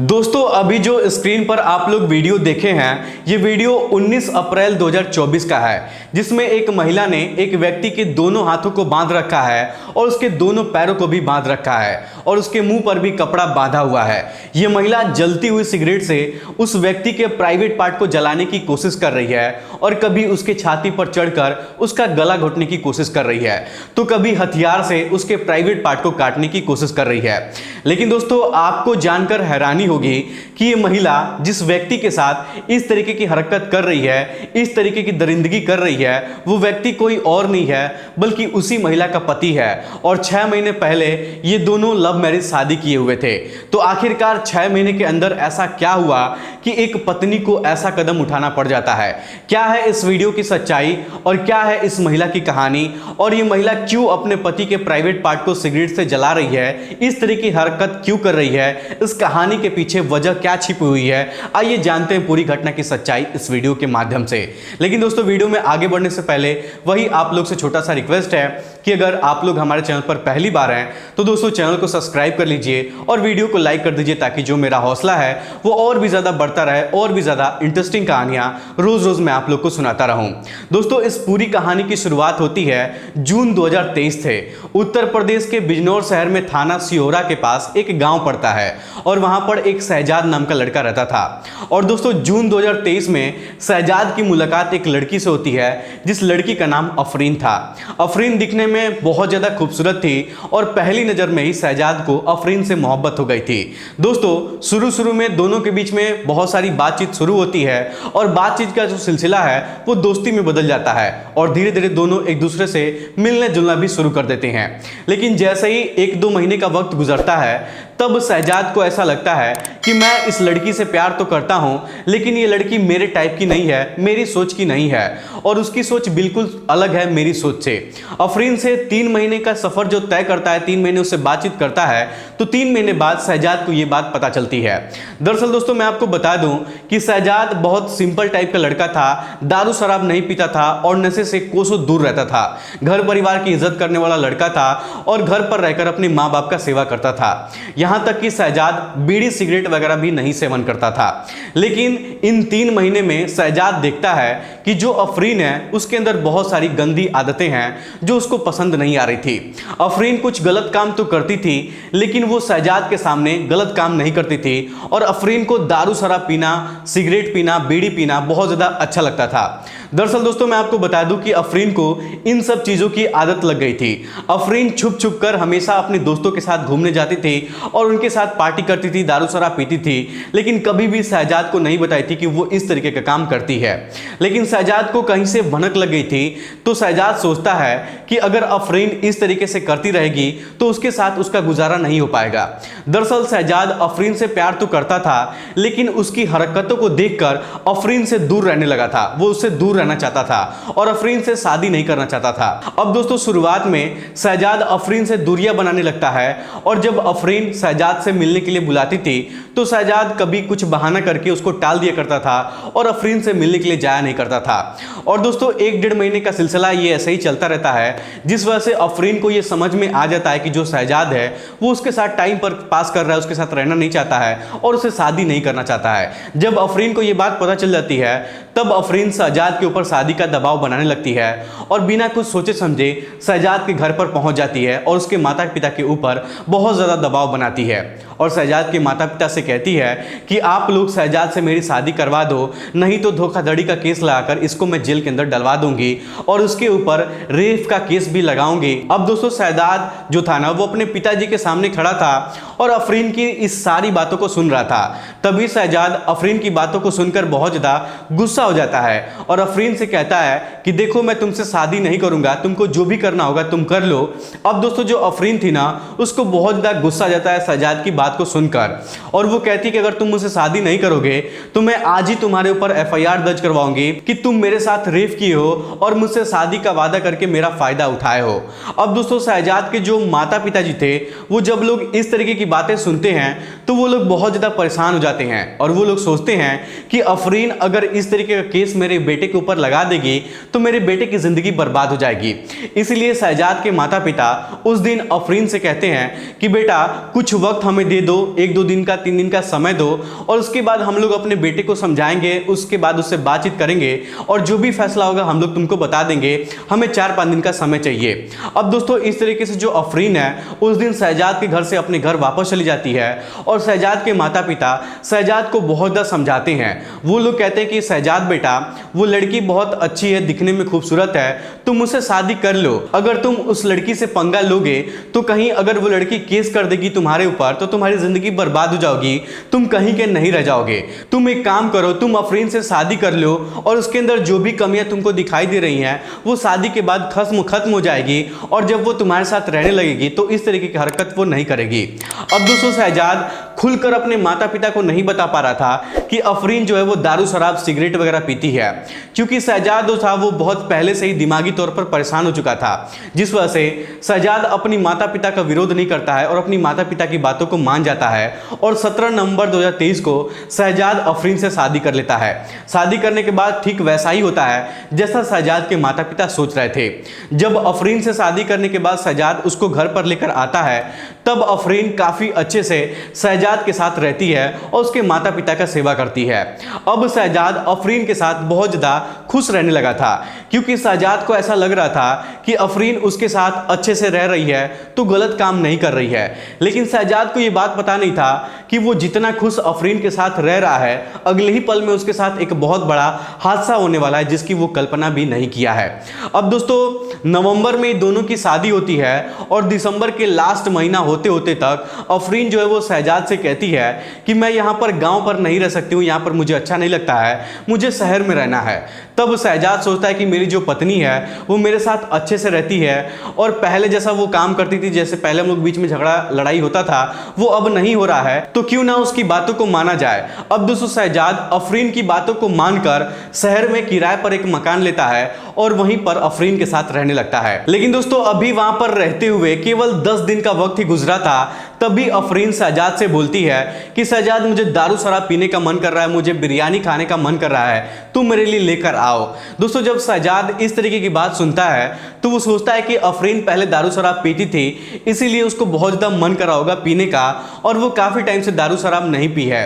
दोस्तों अभी जो स्क्रीन पर आप लोग वीडियो देखे हैं ये वीडियो 19 अप्रैल 2024 का है, जिसमें एक महिला ने एक व्यक्ति के दोनों हाथों को बांध रखा है और उसके दोनों पैरों को भी बांध रखा है और उसके मुंह पर भी कपड़ा बांधा हुआ है। ये महिला जलती हुई सिगरेट से उस व्यक्ति के प्राइवेट पार्ट को जलाने की कोशिश कर रही है और कभी उसके छाती पर चढ़कर उसका गला घोटने की कोशिश कर रही है, तो कभी हथियार से उसके प्राइवेट पार्ट को काटने की कोशिश कर रही है। लेकिन दोस्तों आपको जानकर हैरानी होगी कि ये महिला जिस व्यक्ति के साथ इस तरीके की हरकत कर रही है, इस तरीके की दरिंदगी कर रही है, वो व्यक्ति कोई और नहीं है बल्कि उसी महिला का पति है। और 6 महीने पहले ये दोनों लव मैरिज शादी किए हुए थे। तो आखिरकार 6 महीने के अंदर ऐसा क्या हुआ कि एक पत्नी को ऐसा कदम उठाना पड़ जाता है? क्या है इस वीडियो की सच्चाई और क्या है इस महिला की कहानी, और ये महिला क्यों अपने पति के प्राइवेट पार्ट को सिगरेट से जला रही है, इस तरह की हरकत क्यों कर रही है, इस कहानी के पीछे वजह क्या छिपी हुई है, आइए जानते हैं पूरी घटना की सच्चाई इस वीडियो के माध्यम से। लेकिन दोस्तों वीडियो में आगे बढ़ने से पहले वही आप लोग से छोटा सा रिक्वेस्ट है कि अगर आप लोग हमारे चैनल पर पहली बार हैं तो दोस्तों चैनल को सब्सक्राइब कर लीजिए और वीडियो को लाइक कर दीजिए, ताकि जो मेरा हौसला है वो और भी ज्यादा बढ़ता रहे और भी ज्यादा इंटरेस्टिंग कहानियां रोज रोज मैं आप लोग को सुनाता रहूं। दोस्तों इस पूरी कहानी की शुरुआत होती है जून 2023 से। उत्तर प्रदेश के बिजनौर शहर में थाना सिहोरा के पास एक गांव पड़ता है और वहां पर एक शहजाद नाम का लड़का रहता था। और दोस्तों जून 2023 में शहजाद की मुलाकात एक लड़की से होती है जिस लड़की का नाम अफरीन था। अफरीन दिखने में बहुत ज्यादा खूबसूरत थी और पहली नजर में ही शहजाद को अफरीन से मोहब्बत हो गई थी। दोस्तों शुरू में दोनों के बीच में बहुत सारी बातचीत शुरू होती है और बातचीत का जो सिलसिला है वो दोस्ती में बदल जाता है और धीरे धीरे दोनों एक दूसरे से मिलने जुलना भी शुरू कर देते हैं। लेकिन जैसे ही 1-2 महीने का वक्त गुजरता है तब शहजाद को ऐसा लगता है कि मैं इस लड़की से प्यार तो करता हूं, लेकिन ये लड़की मेरे टाइप की नहीं है, मेरी सोच की नहीं है और उसकी सोच बिल्कुल अलग है मेरी सोच से। अफरीन से 3 महीने का सफर जो तय करता है, 3 महीने उससे बातचीत करता है, तो 3 महीने बाद शहजाद को ये बात पता चलती है। दरअसल दोस्तों मैं आपको बता दूं कि शहजाद बहुत सिंपल टाइप का लड़का था, दारू शराब नहीं पीता था और नशे से कोसों दूर रहता था, घर परिवार की इज्जत करने वाला लड़का था और घर पर रहकर अपने माँ बाप का सेवा करता था। यहां तक कि शहजाद बीड़ी सिगरेट वगैरह भी नहीं सेवन करता था। लेकिन इन 3 महीने में शहजाद देखता है कि जो अफरीन है उसके अंदर बहुत सारी गंदी आदतें हैं जो उसको पसंद नहीं आ रही थी। अफरीन कुछ गलत काम तो करती थी लेकिन वो शहजाद के सामने गलत काम नहीं करती थी और अफरीन को दारू शराब पीना, सिगरेट पीना, बीड़ी पीना बहुत ज्यादा अच्छा लगता था। दरअसल दोस्तों मैं आपको बता दूं कि अफरीन को इन सब चीजों की आदत लग गई थी। अफरीन छुप छुप कर हमेशा अपने दोस्तों के साथ घूमने जाती थी और उनके साथ पार्टी करती थी, दारू शराब पीती थी, लेकिन कभी भी शहजाद को नहीं बताई थी कि वो इस तरीके का काम करती है। लेकिन शहजाद को कहीं से भनक लग गई थी, तो शहजाद सोचता है कि अगर अफरीन इस तरीके से करती रहेगी तो उसके साथ उसका गुजारा नहीं हो पाएगा। दरअसल शहजाद अफरीन से प्यार तो करता था लेकिन उसकी हरकतों को देखकर अफरीन से दूर रहने लगा था, वो उससे दूर रहना चाहता था और अफरीन से शादी नहीं करना चाहता था। अब दोस्तों शुरुआत में शहजाद अफरीन से दूरियां बनाने लगता है और जब अफरीन शहजाद से मिलने के लिए बुलाती थी तो शहजाद कभी कुछ बहाना करके उसको टाल दिया करता था और अफरीन से मिलने के लिए जाया नहीं करता था। और दोस्तों 1-1.5 महीने का सिलसिला ये ऐसे ही चलता रहता है, जिस वजह से अफरीन को ये समझ में आ जाता है कि जो शहजाद है वो उसके साथ टाइम पर पास कर रहा है, उसके साथ रहना नहीं चाहता है और उसे शादी नहीं करना चाहता है। जब अफरीन को ये बात पता चल जाती है तब अफरीन शहजाद के ऊपर शादी का दबाव बनाने लगती है और बिना कुछ सोचे समझे शहजाद के घर पर पहुंच जाती है और उसके माता पिता के ऊपर बहुत ज्यादा दबाव बनाती है और शहजाद के माता पिता से कहती है कि आप लोग शहजाद से मेरी शादी करवा दो, नहीं तो धोखाधड़ी का केस लगाकर इसको मैं जेल के अंदर डलवा दूंगी और उसके ऊपर रेप का केस भी लगाऊंगी। अब दोस्तों शहजाद जो था ना वो अपने पिताजी के सामने खड़ा था और अफरीन की इस सारी बातों को सुन रहा था। तभी शहजाद अफरीन की बातों को सुनकर बहुत ज्यादा गुस्सा हो जाता है और अफरीन से कहता है कि देखो मैं तुमसे शादी नहीं करूंगा, तुमको जो भी करना होगा तुम कर लो। अब दोस्तों जो अफरीन थी ना उसको बहुत ज्यादा गुस्सा आ जाता है शहजाद की बात को सुनकर और वो कहती है कि अगर तुम मुझसे शादी नहीं करोगे तो मैं आज ही तुम्हारे ऊपर FIR दर्ज करवाऊंगी कि तुम मेरे साथ रेप किए हो और मुझसे शादी का वादा करके मेरा फायदा उठाए हो। अब दोस्तों शहजाद के जो माता पिता जी थे वो जब लोग इस तरीके की बातें सुनते हैं तो वो लोग बहुत ज़्यादा परेशान हो जाते हैं और वो लोग सोचते हैं कि अफरीन अगर इस तरीके का केस मेरे बेटे के ऊपर लगा देगी तो मेरे बेटे की ज़िंदगी बर्बाद हो जाएगी। इसलिए शहजाद के माता पिता उस दिन अफरीन से कहते हैं कि बेटा कुछ वक्त हमें दे दो, 1-2 दिन का 3 दिन का समय दो और उसके बाद हम लोग अपने बेटे को समझाएंगे, उसके बाद उससे बातचीत करेंगे और जो भी फैसला होगा हम लोग तुमको बता देंगे, हमें 4-5 दिन का समय चाहिए। अब दोस्तों इस तरीके से जो अफरीन है उस दिन शहजाद के घर से अपने घर वापस चली जाती है और शहजाद के माता पिता शहजाद को बहुत ज़्यादा समझाते हैं। वो लोग कहते हैं कि शहजाद बेटा वो लड़की बहुत अच्छी है, दिखने में खूबसूरत है, तुम उससे शादी कर लो। अगर तुम उस लड़की से पंगा लोगे तो कहीं अगर वो लड़की केस कर देगी तुम्हारे ऊपर तो तुम्हारी जिंदगी बर्बाद हो जाओगी, तुम कहीं के नहीं रह जाओगे। तुम एक काम करो, तुम अफरीन से शादी कर लो और उसके अंदर जो भी कमियां तुमको दिखाई दे रही हैं वो शादी के बाद खत्म हो जाएगी और जब वो तुम्हारे साथ रहने लगेगी तो इस तरीके की हरकत वो नहीं करेगी। अब दोस्तों शहजाद खुलकर अपने माता पिता को नहीं बता पा रहा था कि अफरीन जो है वो दारू शराब सिगरेट वगैरह पीती है, क्योंकि शहजाद जो था वो बहुत पहले से ही दिमागी तौर पर परेशान हो चुका था, जिस वजह से शहजाद अपनी माता पिता का विरोध नहीं करता है और अपनी माता पिता की बातों को मान जाता है और 17 नवंबर 2023 को शहजाद अफरीन से शादी कर लेता है। शादी करने के बाद ठीक वैसा ही होता है जैसा शहजाद के माता पिता सोच रहे थे। जब अफरीन से शादी करने के बाद शहजाद उसको घर पर लेकर आता है तब अफरीन काफी अच्छे से शहजाद के साथ रहती है और उसके माता पिता का सेवा करती है। अब शहजाद अफरीन के साथ बहुत ज्यादा खुश रहने लगा था, क्योंकि शहजाद को ऐसा लग रहा था कि अफरीन उसके साथ अच्छे से रह रही है तो गलत काम नहीं कर रही है। लेकिन शहजाद को यह बात पता नहीं था कि वो जितना खुश अफरीन के साथ रह रहा है अगले ही पल में उसके साथ एक बहुत बड़ा हादसा होने वाला है जिसकी वो कल्पना भी नहीं किया है। अब दोस्तों नवंबर में दोनों की शादी होती है और दिसंबर के लास्ट महीना होते होते तक अफरीन जो है वो शहजाद से कहती है कि मैं यहाँ पर गांव पर नहीं रह सकती हूँ, यहाँ पर मुझे अच्छा नहीं लगता है, मुझे शहर में रहना है। तब शहजाद सोचता है कि मेरी जो पत्नी है वो मेरे साथ अच्छे से रहती है और पहले जैसा वो काम करती थी, जैसे पहले हम लोग बीच में झगड़ा लड़ाई होता था वो अब नहीं हो रहा है, तो क्यों ना उसकी बातों को माना जाए। अब दोस्तों शहजाद अफरीन की बातों को मानकर शहर में किराए पर एक मकान लेता है और वहीं पर अफरीन के साथ रहने लगता है। लेकिन दोस्तों अभी वहां पर रहते हुए केवल 10 दिन का वक्त ही गुजरा था, तभी अफरीन शहजाद से बोलती है कि शहजाद मुझे दारू शराब पीने का मन कर रहा है, मुझे बिरयानी खाने का मन कर रहा है, तुम मेरे लिए लेकर आओ। दोस्तों जब शहजाद इस तरीके की बात सुनता है तो वो सोचता है कि अफरीन पहले दारू शराब पीती थी इसीलिए उसको बहुत ज़्यादा मन कर रहा होगा पीने का और वो काफ़ी टाइम से दारू शराब नहीं पी है।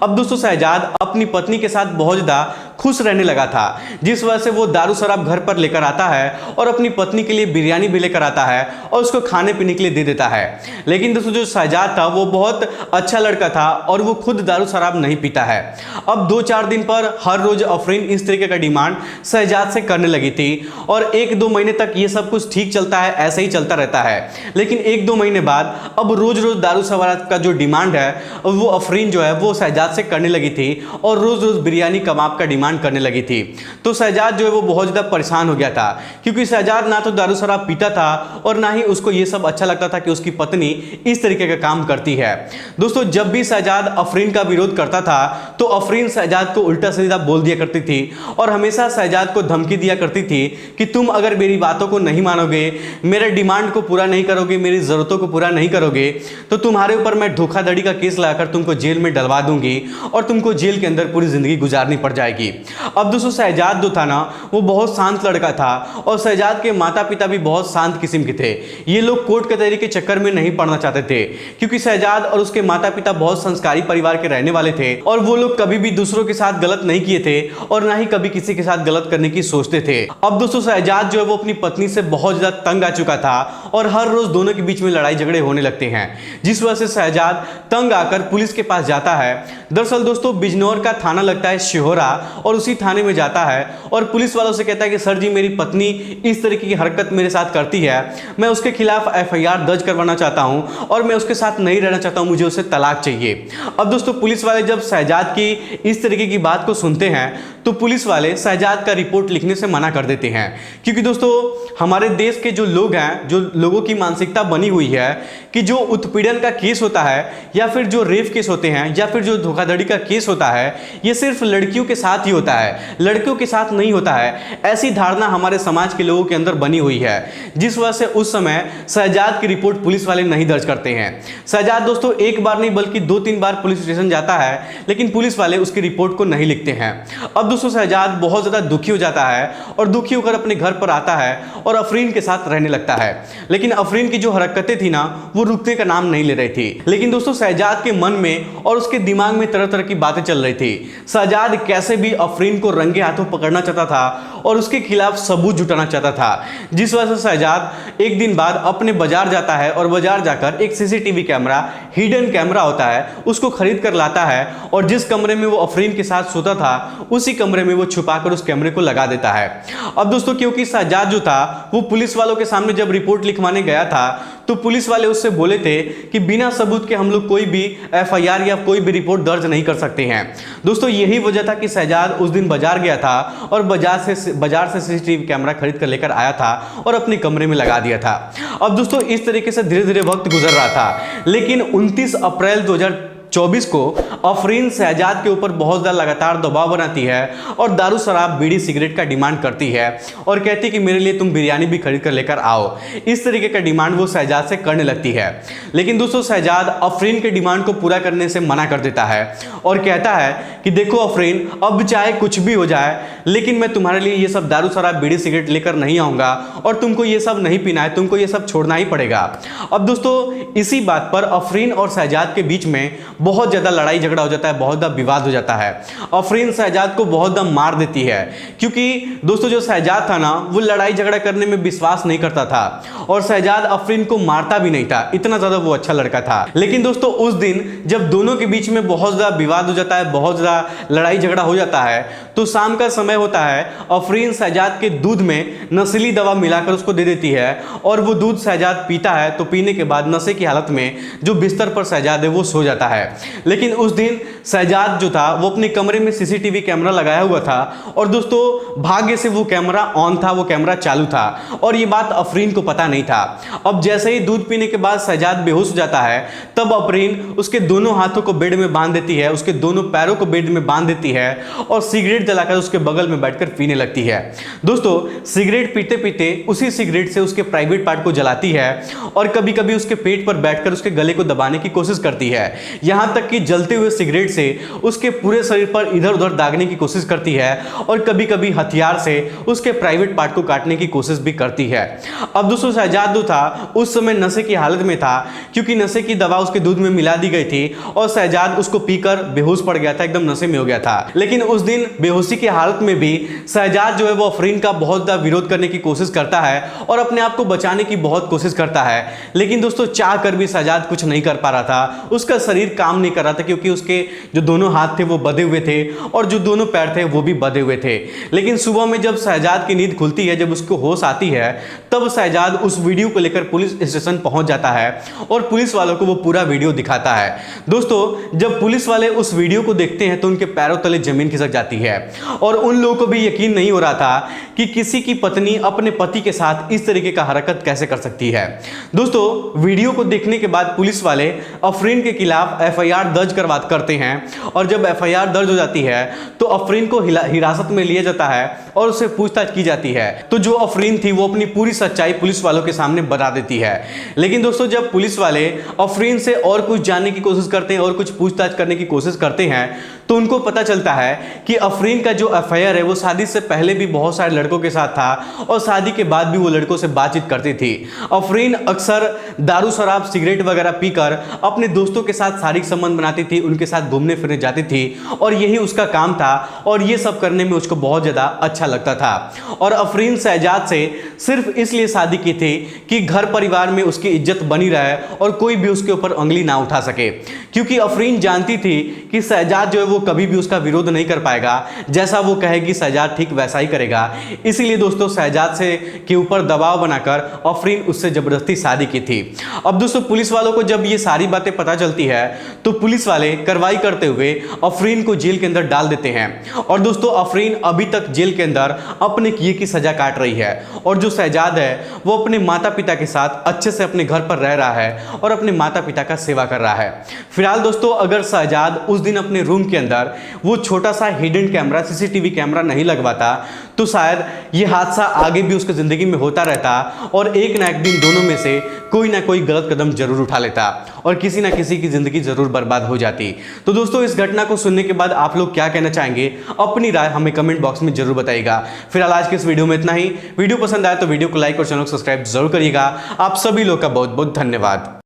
अब दोस्तों शहजाद अपनी पत्नी के साथ बहुत ज़्यादा खुश रहने लगा था, जिस वजह से वो दारू शराब घर पर लेकर आता है और अपनी पत्नी के लिए बिरयानी भी लेकर आता है और उसको खाने पीने के लिए दे देता है। लेकिन दोस्तों जो शहजाद था वो बहुत अच्छा लड़का था और वो खुद दारू शराब नहीं पीता है। अब 2-4 दिन पर हर रोज अफरीन इस तरीके का डिमांड शहजाद से करने लगी थी और 1-2 महीने तक ये सब कुछ ठीक चलता है, ऐसे ही चलता रहता है। लेकिन 1-2 महीने बाद अब रोज रोज दारू शराब का जो डिमांड है वो अफरीन जो है वो शहजाद से करने लगी थी और रोज रोज बिरयानी कबाब का डिमांड करने लगी थी। तो शहजाद जो है वो बहुत ज्यादा परेशान हो गया था, क्योंकि शहजाद ना तो दारू शराब पीता था और ना ही उसको ये सब अच्छा लगता था कि उसकी पत्नी इस तरीके का काम करती है। दोस्तों जब भी शहजाद अफरीन का विरोध करता था तो अफरीन शहजाद को उल्टा सीधा बोल दिया करती थी और हमेशा शहजाद को धमकी दिया करती थी कि तुम अगर मेरी बातों को नहीं मानोगे, मेरे डिमांड को पूरा नहीं करोगे, मेरी जरूरतों को पूरा नहीं करोगे तो तुम्हारे ऊपर मैं धोखाधड़ी का केस लगाकर तुमको जेल में डलवा दूंगी और तुमको जेल के अंदर पूरी जिंदगी गुजारनी पड़ जाएगी। अब दोस्तों शहजाद जो था ना वो बहुत शांत लड़का था और शहजाद के माता पिता भी बहुत शांत किस्म के थे। ये लोग कोर्ट कचहरी के चक्कर में नहीं पड़ना चाहते थे, क्योंकि शहजाद और उसके माता पिता बहुत संस्कारी परिवार के रहने वाले थे और वो लोग कभी भी दूसरों के साथ गलत नहीं किए थे और ना ही कभी किसी के साथ गलत करने की सोचते थे। अब दोस्तों शहजाद जो है वो अपनी पत्नी से बहुत ज्यादा तंग आ चुका था और हर रोज दोनों के बीच में लड़ाई झगड़े होने लगते हैं, जिस वजह से शहजाद तंग आकर पुलिस के पास जाता है। दरअसल दोस्तों बिजनौर का थाना लगता है शिहोरा और उसी थाने में जाता है और पुलिस वालों से कहता है कि सर जी मेरी पत्नी इस तरीके की हरकत मेरे साथ करती है, मैं उसके खिलाफ FIR दर्ज करवाना चाहता हूं और मैं उसके साथ नहीं रहना चाहता हूं, मुझे उससे तलाक चाहिए। अब दोस्तों पुलिस वाले जब शहजाद की इस तरीके की बात को सुनते हैं तो तो पुलिस वाले शहजाद का रिपोर्ट लिखने से मना कर देते हैं। क्योंकि दोस्तों हमारे देश के जो लोग हैं, जो लोगों की मानसिकता बनी हुई है कि जो उत्पीड़न का केस होता है या फिर जो रेप केस होते हैं या फिर जो धोखाधड़ी का केस होता है, ये सिर्फ लड़कियों के साथ ही होता है, लड़कियों के साथ नहीं होता है। ऐसी धारणा हमारे समाज के लोगों के अंदर बनी हुई है, जिस वजह से उस समय शहजाद की रिपोर्ट पुलिस वाले नहीं दर्ज करते हैं। शहजाद दोस्तों एक बार नहीं बल्कि 2-3 बार पुलिस स्टेशन जाता है, लेकिन पुलिस वाले उसकी रिपोर्ट को नहीं लिखते हैं। अब दोस्तों शहजाद बहुत ज्यादा दुखी हो जाता है और दुखी होकर अपने घर पर आता है और अफरीन के साथ रहने लगता है। लेकिन अफरीन की जो हरकतें थी ना, वो रुकने का नाम नहीं ले रही थी। लेकिन दोस्तों शहजाद के मन में और उसके दिमाग में तरह तरह की बातें चल रही थी। शहजाद कैसे भी अफरीन को रंगे हाथों पकड़ना चाहता था और उसके खिलाफ सबूत जुटाना चाहता था, जिस वजह से शहजाद एक दिन बाद अपने बाजार जाता है और बाजार जाकर एक सीसीटीवी कैमरा, हिडन कैमरा होता है, उसको खरीद कर लाता है और जिस कमरे में वो अफरीन के साथ सोता था उसी कमरे में वो छुपाकर उस कैमरे को लगा देता है। अब दोस्तों क्योंकि शहजाद जो था वो पुलिस वालों के सामने जब रिपोर्ट लिखवाने गया था तो पुलिस वाले उससे बोले थे कि बिना सबूत के हम लोग कोई भी एफआईआर या कोई भी रिपोर्ट दर्ज नहीं कर सकते हैं। दोस्तों यही वजह था कि शहजाद उस दिन बाजार गया था और बाजार से सीसीटीवी कैमरा खरीद कर लेकर आया था और अपने कमरे में लगा दिया था। अब दोस्तों इस तरीके से धीरे धीरे वक्त गुजर रहा था, लेकिन 29 अप्रैल 2024 को अफरीन शहजाद के ऊपर बहुत ज़्यादा लगातार दबाव बनाती है और दारू शराब बीड़ी सिगरेट का डिमांड करती है और कहती है कि मेरे लिए तुम बिरयानी भी खरीद कर लेकर आओ। इस तरीके का डिमांड वो शहजाद से करने लगती है। लेकिन दोस्तों शहजाद अफरीन के डिमांड को पूरा करने से मना कर देता है और कहता है कि देखो अफरीन, अब चाहे कुछ भी हो जाए लेकिन मैं तुम्हारे लिए ये सब दारू शराब बीड़ी सिगरेट लेकर नहीं आऊँगा और तुमको ये सब नहीं पीना है, तुमको ये सब छोड़ना ही पड़ेगा। अब दोस्तों इसी बात पर अफरीन और शहजाद के बीच में बहुत ज़्यादा लड़ाई झगड़ा हो जाता है, बहुत ज़्यादा विवाद हो जाता है। अफरीन शहजाद को बहुत ज़्यादा मार देती है, क्योंकि दोस्तों जो शहजाद था ना वो लड़ाई झगड़ा करने में विश्वास नहीं करता था और शहजाद अफरीन को मारता भी नहीं था, इतना ज़्यादा वो अच्छा लड़का था। लेकिन दोस्तों उस दिन जब दोनों के बीच में बहुत ज़्यादा विवाद हो जाता है, बहुत ज़्यादा लड़ाई झगड़ा हो जाता है, तो शाम का समय होता है। अफरीन शहजाद के दूध में नशीली दवा मिलाकर उसको दे देती है और वो दूध शहजाद पीता है। तो पीने के बाद नशे की हालत में जो बिस्तर पर शहजाद है वो सो जाता है। लेकिन उस दिन शहजाद जो था वो अपने कमरे में सीसीटीवी कैमरा लगाया हुआ था और दोस्तों भाग्य से वो कैमरा ऑन था, वो कैमरा चालू था और ये बात अफरीन को पता नहीं था। अब जैसे ही दूध पीने के बाद शहजाद बेहोश हो जाता है, तब अफरीन उसके दोनों हाथों को बेड में बांध देती है, उसके दोनों पैरों को बेड में बांध देती है और सिगरेट जलाकर उसके बगल में बैठकर पीने लगती है। दोस्तों सिगरेट पीते पीते उसी सिगरेट से उसके प्राइवेट पार्ट को जलाती है और कभी कभी उसके पेट पर बैठकर उसके गले को दबाने की कोशिश करती है। यहां तक कि जलते हुए सिगरेट से उसके पूरे शरीर पर इधर उधर दागने की कोशिश करती है और कभी कभी हथियार से उसके प्राइवेट पार्ट को काटने की कोशिश भी करती है। अब दोस्तों शहजाद जो था उस समय नशे की हालत में था, क्योंकि नशे की दवा उसके दूध में मिला दी गई थी और शहजाद उसको पीकर बेहोश पड़ गया था, एकदम नशे में हो गया था। लेकिन उस दिन बेहोशी की हालत में भी शहजाद जो है वो अफरीन का बहुत ज्यादा विरोध करने की कोशिश करता है और अपने आप को बचाने की बहुत कोशिश करता है। लेकिन दोस्तों चाह कर भी शहजाद कुछ नहीं कर पा रहा था, उसका शरीर काम नहीं कर रहा था, क्योंकि उसके जो दोनों हाथ थे वो बंधे हुए थे और जो दोनों पैर थे वो भी बंधे हुए थे। लेकिन सुबह में जब शहजाद की नींद खुलती है, जब उसको होश आती है, तब शहजाद उस वीडियो को लेकर पुलिस स्टेशन पहुंच जाता है और पुलिस वालों को वो पूरा वीडियो दिखाता है। दोस्तों जब पुलिस वाले उस वीडियो को देखते हैं तो उनके पैरों तले जमीन खिसक जाती है और उन लोगों को भी यकीन नहीं हो रहा था कि किसी की पत्नी अपने पति के साथ इस तरीके का हरकत कैसे कर सकती है। दोस्तों वीडियो को देखने के बाद पुलिस वाले अफरीन के खिलाफ एफआईआर दर्ज करते हैं और जब एफआईआर दर्ज हो जाती है तो अफरीन को हिरासत में लिया जाता है और उससे पूछताछ की जाती है। तो जो अफरीन थी वो अपनी पूरी सच्चाई पुलिस वालों के सामने बता देती है। लेकिन दोस्तों जब पुलिस वाले अफरीन से और कुछ जानने की कोशिश करते हैं और कुछ पूछताछ करने की कोशिश करते हैं तो उनको पता चलता है कि अफरीन का जो अफेयर है वो शादी से पहले भी बहुत सारे लड़कों के साथ था और शादी के बाद भी वो लड़कों से बातचीत करती थी। अफरीन अक्सर दारू शराब सिगरेट वगैरह पीकर अपने दोस्तों के साथ शारीरिक संबंध बनाती थी, उनके साथ घूमने फिरने जाती थी और यही उसका काम था और ये सब करने में उसको बहुत ज़्यादा अच्छा अच्छा लगता था और अफरीन शहजाद से सिर्फ इसलिए शादी की थी कि घर परिवार में उसकी इज्जत बनी रहे और कोई भी उसके ऊपर उंगली ना उठा सके, क्योंकि अफरीन जानती थी कि शहजाद जो है वो कभी भी उसका विरोध नहीं कर पाएगा, जैसा वो कहेगी शहजाद ठीक वैसा ही करेगा। इसीलिए दोस्तों शहजाद से के ऊपर दबाव बनाकर अफरीन उससे जबरदस्ती शादी की थी। अब दोस्तों पुलिस वालों को जब ये सारी बातें पता चलती है तो पुलिस वाले कार्रवाई करते हुए अफरीन को जेल के अंदर डाल देते हैं और दोस्तों अफरीन अभी तक जेल के अंदर अपने किए की सजा काट रही है और जो शहजाद है वो अपने माता पिता के साथ अच्छे से अपने घर पर रह रहा है और अपने माता पिता का सेवा कर रहा है। फिलहाल दोस्तों अगर शहजाद उस दिन अपने रूम के अंदर वो छोटा सा हिडन कैमरा सीसीटीवी कैमरा नहीं लगवाता तो शायद ये हादसा आगे भी उसकी जिंदगी में होता रहता और एक ना एक दिन दोनों में से कोई ना कोई गलत कदम जरूर उठा लेता और किसी ना किसी की जिंदगी जरूर बर्बाद हो जाती। तो दोस्तों इस घटना को सुनने के बाद आप लोग क्या कहना चाहेंगे, अपनी राय हमें कमेंट बॉक्स में जरूर बताइएगा। फिलहाल आज के इस वीडियो में इतना ही। वीडियो पसंद आए तो वीडियो को लाइक और चैनल को सब्सक्राइब जरूर करिएगा। आप सभी लोग का बहुत बहुत धन्यवाद।